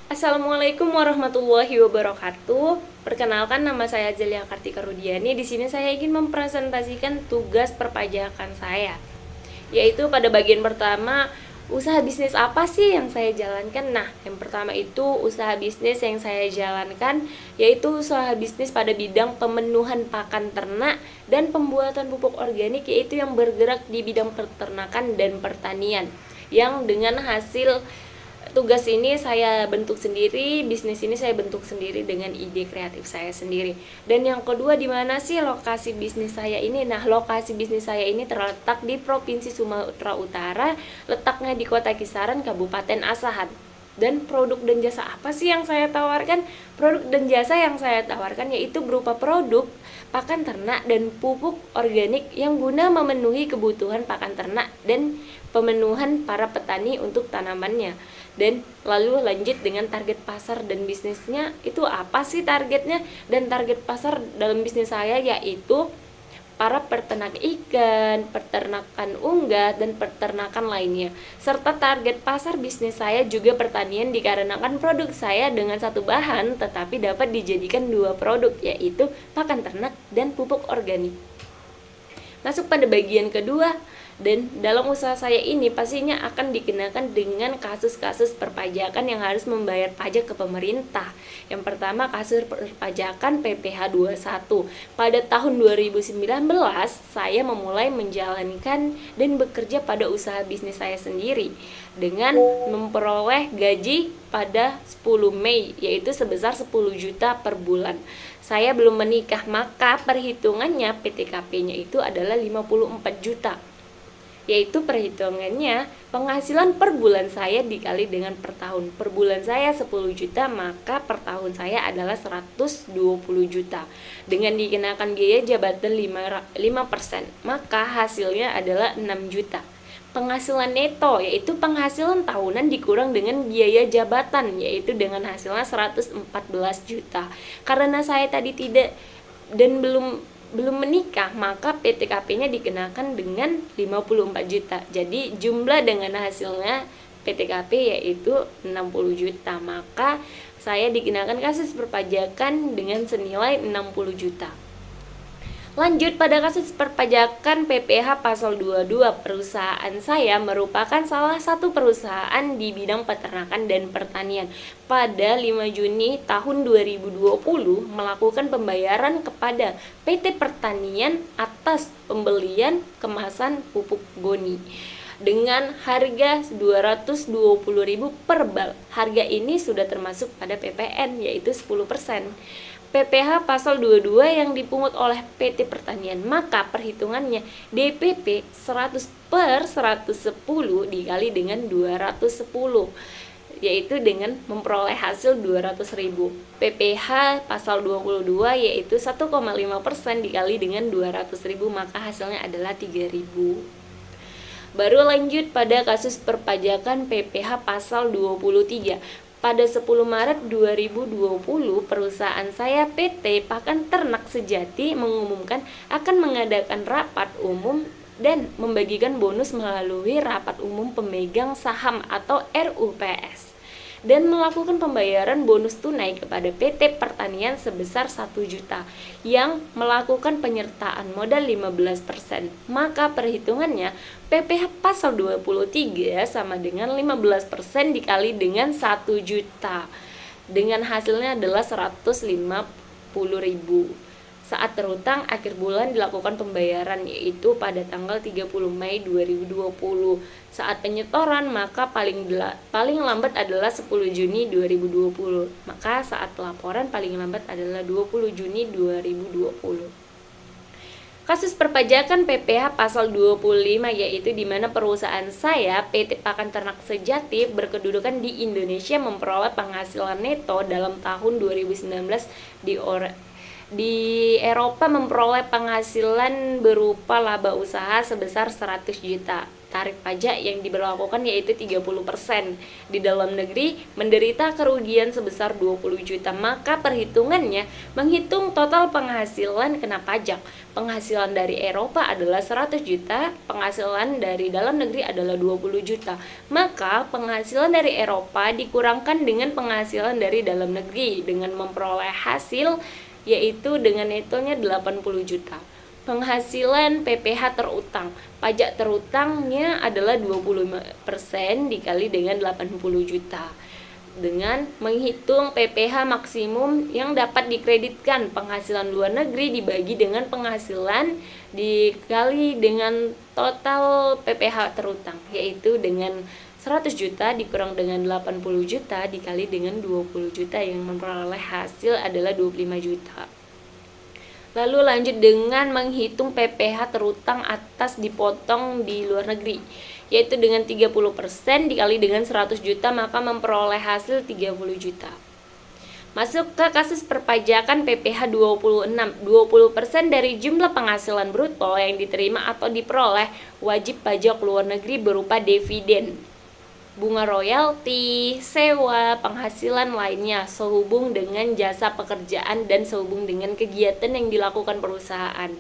Assalamualaikum warahmatullahi wabarakatuh. Perkenalkan, nama saya Zelia Kartika Rudiani. Di sini saya ingin mempresentasikan tugas perpajakan saya, yaitu pada bagian pertama, usaha bisnis apa sih yang saya jalankan? Nah, yang pertama itu usaha bisnis yang saya jalankan yaitu usaha bisnis pada bidang pemenuhan pakan ternak dan pembuatan pupuk organik, yaitu yang bergerak di bidang peternakan dan pertanian. Yang dengan hasil tugas ini saya bentuk sendiri, bisnis ini saya bentuk sendiri dengan ide kreatif saya sendiri. Dan yang kedua, di mana sih lokasi bisnis saya ini? Nah, lokasi bisnis saya ini terletak di Provinsi Sumatera Utara, letaknya di Kota Kisaran, Kabupaten Asahan. Dan produk dan jasa apa sih yang saya tawarkan? Produk dan jasa yang saya tawarkan yaitu berupa produk pakan ternak dan pupuk organik yang guna memenuhi kebutuhan pakan ternak dan pemenuhan para petani untuk tanamannya. Dan lalu lanjut dengan target pasar dan bisnisnya, itu apa sih targetnya? Dan target pasar dalam bisnis saya yaitu para peternak ikan, peternakan unggas, dan peternakan lainnya. Serta target pasar bisnis saya juga pertanian, dikarenakan produk saya dengan satu bahan tetapi dapat dijadikan dua produk, yaitu pakan ternak dan pupuk organik. Masuk pada bagian kedua, dan dalam usaha saya ini pastinya akan dikenakan dengan kasus-kasus perpajakan yang harus membayar pajak ke pemerintah. Yang pertama, kasus perpajakan PPh 21. Pada tahun 2019 saya memulai menjalankan dan bekerja pada usaha bisnis saya sendiri dengan memperoleh gaji pada 10 Mei, yaitu sebesar 10 juta per bulan. Saya belum menikah, maka perhitungannya PTKP-nya itu adalah 54 juta. Yaitu perhitungannya penghasilan per bulan saya dikali dengan per tahun. Per bulan saya 10 juta, maka per tahun saya adalah 120 juta. Dengan dikenakan biaya jabatan 5%, maka hasilnya adalah 6 juta. Penghasilan neto yaitu penghasilan tahunan dikurang dengan biaya jabatan, yaitu dengan hasilnya 114 juta. Karena saya tadi tidak dan belum menikah, maka PTKP-nya dikenakan dengan 54 juta. Jadi jumlah dengan hasilnya PTKP yaitu 60 juta. Maka saya dikenakan kasus perpajakan dengan senilai 60 juta. Lanjut pada kasus perpajakan PPh pasal 22. Perusahaan saya merupakan salah satu perusahaan di bidang peternakan dan pertanian. Pada 5 Juni tahun 2020 melakukan pembayaran kepada PT Pertanian atas pembelian kemasan pupuk Goni dengan harga 220.000 per bal. Harga ini sudah termasuk pada PPN, yaitu 10%. PPh pasal 22 yang dipungut oleh PT Pertanian, maka perhitungannya DPP 100 per 110 dikali dengan 210, yaitu dengan memperoleh hasil 200.000. PPh pasal 22 yaitu 1,5% dikali dengan 200.000, maka hasilnya adalah 3.000. Baru lanjut pada kasus perpajakan PPh pasal 23. Pada 10 Maret 2020, perusahaan saya PT Pakan Ternak Sejati mengumumkan akan mengadakan rapat umum dan membagikan bonus melalui rapat umum pemegang saham atau RUPS, dan melakukan pembayaran bonus tunai kepada PT Pertanian sebesar 1 juta yang melakukan penyertaan modal 15%. Maka perhitungannya PPh pasal 23 sama dengan 15% dikali dengan 1 juta. Dengan hasilnya adalah 150.000. Saat terhutang akhir bulan dilakukan pembayaran, yaitu pada tanggal 30 Mei 2020. Saat penyetoran maka paling lambat adalah 10 Juni 2020. Maka saat pelaporan paling lambat adalah 20 Juni 2020. Kasus perpajakan PPh pasal 25 yaitu di mana perusahaan saya PT Pakan Ternak Sejati berkedudukan di Indonesia memperoleh penghasilan neto dalam tahun 2019 di Eropa memperoleh penghasilan berupa laba usaha sebesar 100 juta. tarif pajak yang diberlakukan yaitu 30%. Di dalam negeri menderita kerugian sebesar 20 juta, maka perhitungannya menghitung total penghasilan kena pajak. Penghasilan dari Eropa adalah 100 juta, penghasilan dari dalam negeri adalah 20 juta. Maka penghasilan dari Eropa dikurangkan dengan penghasilan dari dalam negeri dengan memperoleh hasil yaitu dengan netonya 80 juta. Penghasilan PPh terutang, pajak terutangnya adalah 25% dikali dengan 80 juta. Dengan menghitung PPh maksimum yang dapat dikreditkan, penghasilan luar negeri dibagi dengan penghasilan dikali dengan total PPh terutang, yaitu dengan 100 juta dikurang dengan 80 juta dikali dengan 20 juta yang memperoleh hasil adalah 25 juta. Lalu lanjut dengan menghitung PPh terutang atas dipotong di luar negeri, yaitu dengan 30% dikali dengan 100 juta maka memperoleh hasil 30 juta. Masuk ke kasus perpajakan PPh 26. 20% dari jumlah penghasilan bruto yang diterima atau diperoleh wajib pajak luar negeri berupa dividen, bunga royalti, sewa, penghasilan lainnya sehubung dengan jasa pekerjaan dan sehubung dengan kegiatan yang dilakukan perusahaan.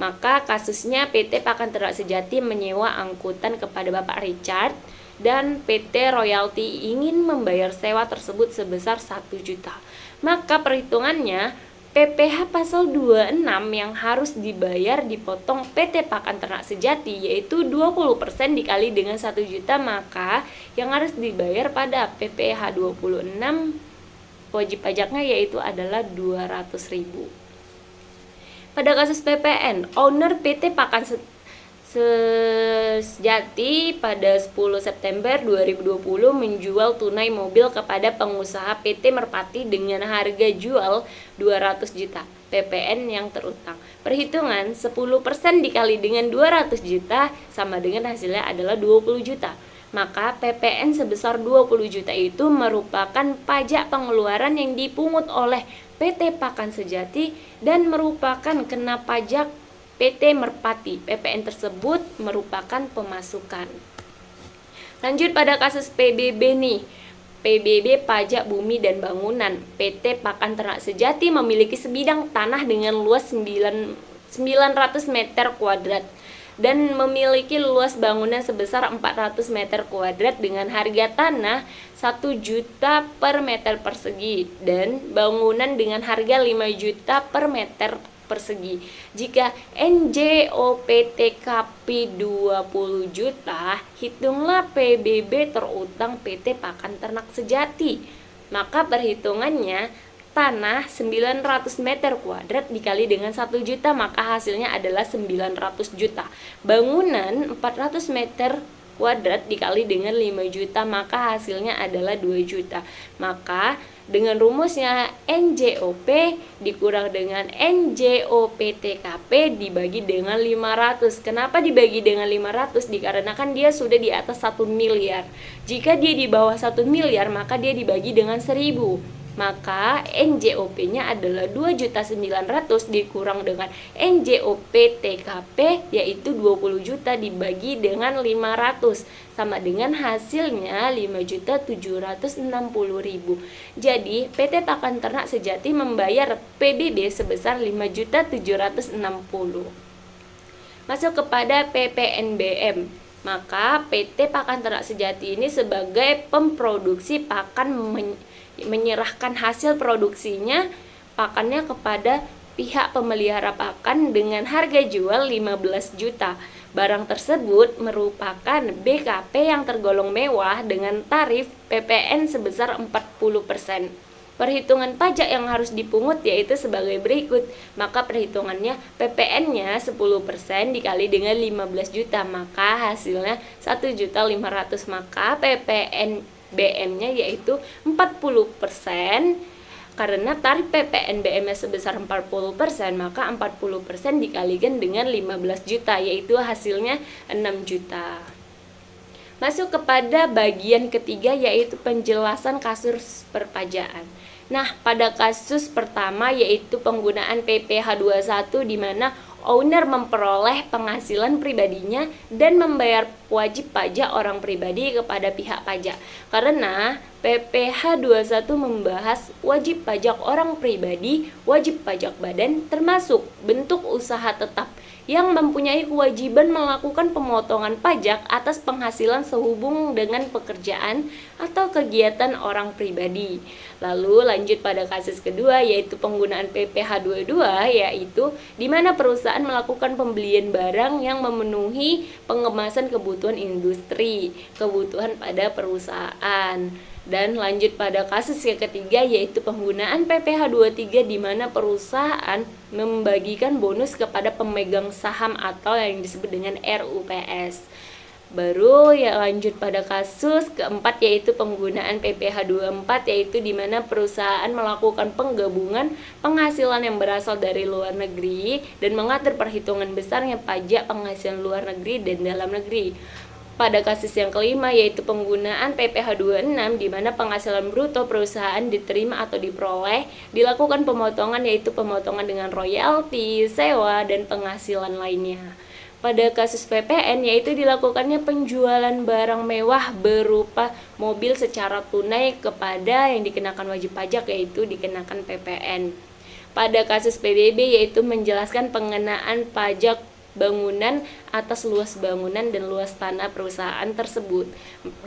Maka kasusnya PT Pakan Ternak Sejati menyewa angkutan kepada Bapak Richard dan PT Royalty ingin membayar sewa tersebut sebesar 1 juta. Maka perhitungannya PPh pasal 26 yang harus dibayar dipotong PT Pakan Ternak Sejati yaitu 20% dikali dengan 1 juta, maka yang harus dibayar pada PPh 26 wajib pajaknya yaitu adalah 200.000. Pada kasus PPN, owner PT Pakan Sejati pada 10 September 2020 menjual tunai mobil kepada pengusaha PT Merpati dengan harga jual 200 juta PPN yang terutang. Perhitungan 10% dikali dengan 200 juta sama dengan hasilnya adalah 20 juta. Maka PPN sebesar 20 juta itu merupakan pajak pengeluaran yang dipungut oleh PT Pakan Sejati dan merupakan kena pajak PT Merpati. PPN tersebut merupakan pemasukan. Lanjut pada kasus PBB nih. PBB Pajak Bumi dan Bangunan. PT Pakan Ternak Sejati memiliki sebidang tanah dengan luas 900 meter kuadrat dan memiliki luas bangunan sebesar 400 meter kuadrat dengan harga tanah 1 juta per meter persegi dan bangunan dengan harga 5 juta per meter persegi. Jika NJOP-TKP 20 juta, hitunglah PBB terutang PT Pakan Ternak Sejati. Maka perhitungannya tanah 900 meter kuadrat dikali dengan 1 juta maka hasilnya adalah 900 juta. Bangunan 400 meter kuadrat dikali dengan 5 juta maka hasilnya adalah 2 juta. Maka dengan rumusnya NJOP dikurang dengan NJOP-TKP dibagi dengan 500. Kenapa dibagi dengan 500? Dikarenakan dia sudah di atas 1 miliar. Jika dia di bawah 1 miliar maka dia dibagi dengan 1000. Maka NJOP-nya adalah 2.900.000 dikurang dengan NJOP-TKP yaitu 20 juta dibagi dengan 500 sama dengan hasilnya 5.760.000. Jadi PT Pakan Ternak Sejati membayar PBB sebesar 5.760.000. Masuk kepada PPNBM. Maka PT Pakan Ternak Sejati ini sebagai pemproduksi pakan menyerahkan hasil produksinya pakannya kepada pihak pemelihara pakan dengan harga jual 15 juta. Barang tersebut merupakan BKP yang tergolong mewah dengan tarif PPN sebesar 40%. Perhitungan pajak yang harus dipungut yaitu sebagai berikut. Maka perhitungannya PPN-nya 10% dikali dengan 15 juta, maka hasilnya 1.500.000. Maka PPNBM-nya yaitu 40%. Karena tarif PPNBM-nya sebesar 40%, maka 40% dikalikan dengan 15 juta, yaitu hasilnya 6 juta. Masuk kepada bagian ketiga, yaitu penjelasan kasus perpajakan. Nah, pada kasus pertama yaitu penggunaan PPh 21 di mana owner memperoleh penghasilan pribadinya dan membayar wajib pajak orang pribadi kepada pihak pajak. Karena PPh 21 membahas wajib pajak orang pribadi, wajib pajak badan, termasuk bentuk usaha tetap yang mempunyai kewajiban melakukan pemotongan pajak atas penghasilan sehubung dengan pekerjaan atau kegiatan orang pribadi. Lalu lanjut pada kasus kedua, yaitu penggunaan PPh 22, yaitu di mana perusahaan melakukan pembelian barang yang memenuhi pengemasan kebutuhan industri, kebutuhan pada perusahaan. Dan lanjut pada kasus yang ketiga, yaitu penggunaan PPh 23 di mana perusahaan membagikan bonus kepada pemegang saham atau yang disebut dengan RUPS. Baru ya lanjut pada kasus keempat, yaitu penggunaan PPh 24, yaitu di mana perusahaan melakukan penggabungan penghasilan yang berasal dari luar negeri dan mengatur perhitungan besarnya pajak penghasilan luar negeri dan dalam negeri. Pada kasus yang kelima, yaitu penggunaan PPh 26 di mana penghasilan bruto perusahaan diterima atau diperoleh dilakukan pemotongan, yaitu pemotongan dengan royalti, sewa, dan penghasilan lainnya. Pada kasus PPN, yaitu dilakukannya penjualan barang mewah berupa mobil secara tunai kepada yang dikenakan wajib pajak, yaitu dikenakan PPN. Pada kasus PBB, yaitu menjelaskan pengenaan pajak bangunan atas luas bangunan dan luas tanah perusahaan tersebut.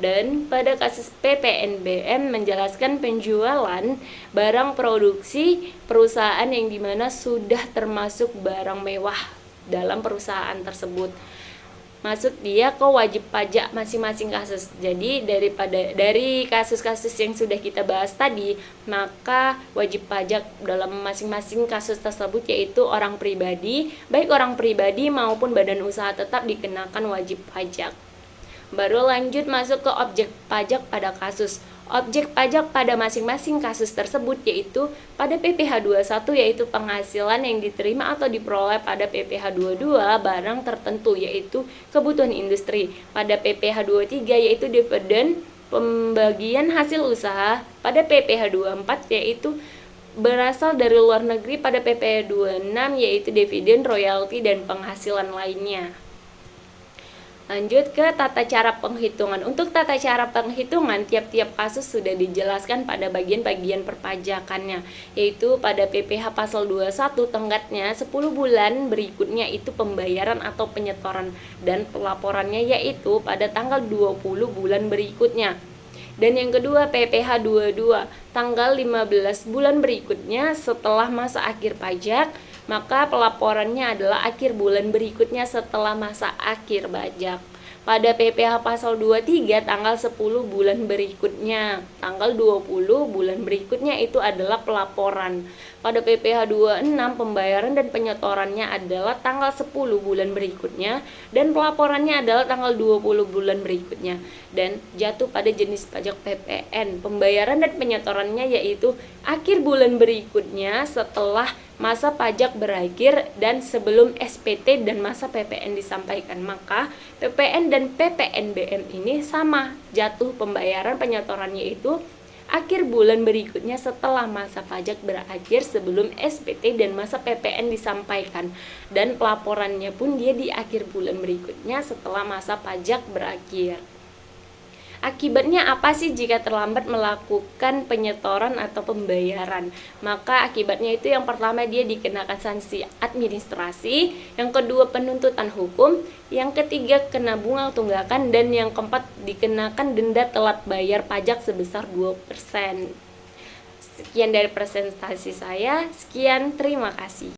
Dan pada kasus PPNBM menjelaskan penjualan barang produksi perusahaan yang dimana sudah termasuk barang mewah dalam perusahaan tersebut. Masuk dia ke wajib pajak masing-masing kasus. Jadi dari kasus-kasus yang sudah kita bahas tadi, maka wajib pajak dalam masing-masing kasus tersebut yaitu orang pribadi, baik orang pribadi maupun badan usaha tetap dikenakan wajib pajak. Baru lanjut masuk ke objek pajak pada kasus. Objek pajak pada masing-masing kasus tersebut yaitu pada PPh 21 yaitu penghasilan yang diterima atau diperoleh pada PPh 22 barang tertentu yaitu kebutuhan industri. Pada PPh 23 yaitu dividen pembagian hasil usaha. Pada PPh 24 yaitu berasal dari luar negeri. Pada PPh 26 yaitu dividen, royalti, dan penghasilan lainnya. Lanjut ke tata cara penghitungan. Untuk tata cara penghitungan, tiap-tiap kasus sudah dijelaskan pada bagian-bagian perpajakannya, yaitu pada PPh pasal 21 tenggatnya 10 bulan berikutnya itu pembayaran atau penyetoran, dan pelaporannya yaitu pada tanggal 20 bulan berikutnya. Dan yang kedua PPh 22 tanggal 15 bulan berikutnya setelah masa akhir pajak, maka pelaporannya adalah akhir bulan berikutnya setelah masa akhir pajak. Pada PPh pasal 23 tanggal 10 bulan berikutnya, tanggal 20 bulan berikutnya itu adalah pelaporan. Pada PPh 26 pembayaran dan penyetorannya adalah tanggal 10 bulan berikutnya dan pelaporannya adalah tanggal 20 bulan berikutnya. Dan jatuh pada jenis pajak PPN. Pembayaran dan penyetorannya yaitu akhir bulan berikutnya setelah masa pajak berakhir dan sebelum SPT dan masa PPN disampaikan. Maka PPN dan PPNBM ini sama, jatuh pembayaran penyetorannya itu akhir bulan berikutnya setelah masa pajak berakhir sebelum SPT dan masa PPN disampaikan, dan pelaporannya pun dia di akhir bulan berikutnya setelah masa pajak berakhir. Akibatnya apa sih jika terlambat melakukan penyetoran atau pembayaran? Maka akibatnya itu yang pertama dia dikenakan sanksi administrasi, yang kedua penuntutan hukum, yang ketiga kena bunga tunggakan, dan yang keempat dikenakan denda telat bayar pajak sebesar 2%. Sekian dari presentasi saya, sekian, terima kasih.